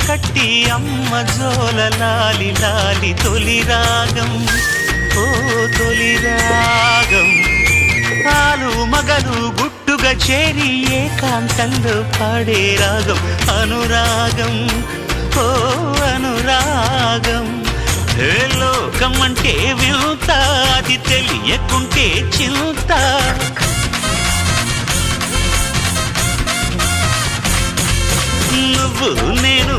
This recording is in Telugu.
కట్టి అమ్మ జోల లాలి లాలి తొలి రాగం ఓ తొలి రాగం ఆలు మగలు గుట్టుగా చేరి ఏకాంతంలో పాడే రాగం అనురాగం ఓ అనురాగం ఏ లోకం అంటే వింత అది తెలియకుంటే చింత నువ్వు నేను